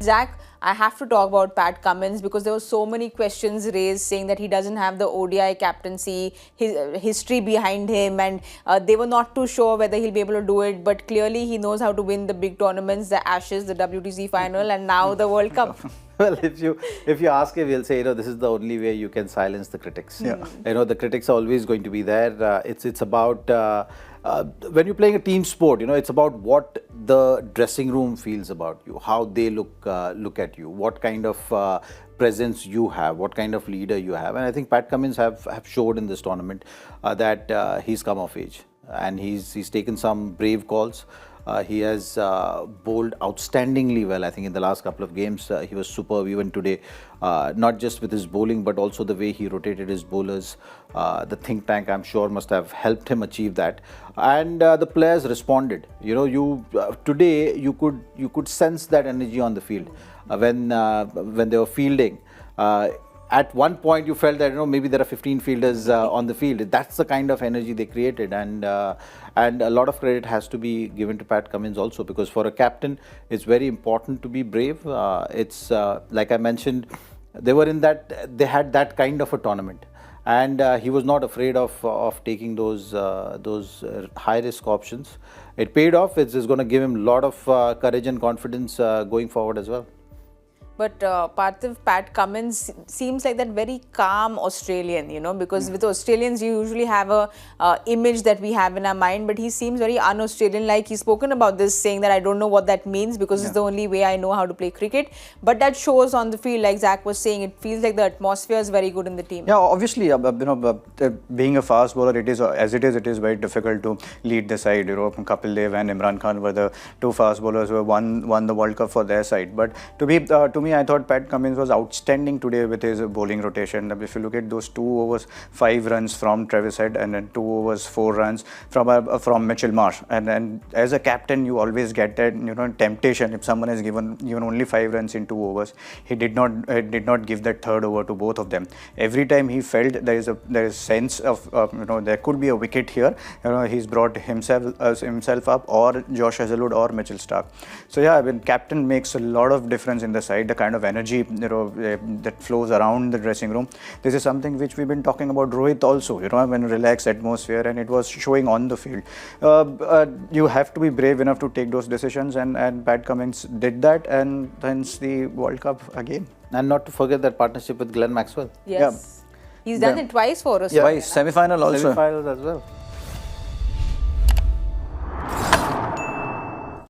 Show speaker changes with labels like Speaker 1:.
Speaker 1: Zach, I have to talk about Pat Cummins because there were so many questions raised saying that he doesn't have the ODI captaincy, his history behind him, and they were not too sure whether he'll be able to do it. But clearly, he knows how to win the big tournaments, the Ashes, the WTC final, and now the World Cup.
Speaker 2: Well, if you ask him, he'll say, this is the only way you can silence the critics. Yeah. The critics are always going to be there. It's about when you're playing a team sport, it's about what the dressing room feels about you, how they look at you, what kind of presence you have, what kind of leader you have. And I think Pat Cummins have showed in this tournament that he's come of age and he's taken some brave calls. He has bowled outstandingly well. I think in the last couple of games, he was superb even today, not just with his bowling, but also the way he rotated his bowlers. The think tank, I'm sure, must have helped him achieve that. And the players responded. Today you could sense that energy on the field when they were fielding. At one point, you felt that maybe there are 15 fielders on the field. That's the kind of energy they created, and a lot of credit has to be given to Pat Cummins also, because for a captain, it's very important to be brave. It's like I mentioned, they had that kind of a tournament, and he was not afraid of taking those high risk options. It paid off. It's going to give him a lot of courage and confidence going forward as well.
Speaker 1: But Pat Cummins seems like that very calm Australian, because with Australians, you usually have a image that we have in our mind, but he seems very un-Australian. Like he's spoken about this, saying that I don't know what that means because it's the only way I know how to play cricket. But that shows on the field, like Zach was saying, it feels like the atmosphere is very good in the team.
Speaker 3: Yeah, obviously, being a fast bowler, it is very difficult to lead the side. Kapil Dev and Imran Khan were the two fast bowlers who won the World Cup for their side. But to me, I thought Pat Cummins was outstanding today with his bowling rotation. If you look at those 2 overs, 5 runs from Travis Head, and then 2 overs, 4 runs from Mitchell Marsh. And as a captain, you always get that temptation. If someone has given only 5 runs in 2 overs, he did not give that third over to both of them. Every time he felt there is a sense of there could be a wicket here. He's brought himself up, or Josh Hazlewood or Mitchell Starc. So yeah, captain makes a lot of difference in the side. The kind of energy that flows around the dressing room. This is something which we've been talking about Rohit also. When relaxed atmosphere, and it was showing on the field. You have to be brave enough to take those decisions, and Pat Cummins did that, and hence the World Cup again.
Speaker 2: And not to forget that partnership with Glenn Maxwell.
Speaker 1: Yes, he's done it twice for us.
Speaker 3: Twice, semi-final also.
Speaker 2: Semi-finals as well.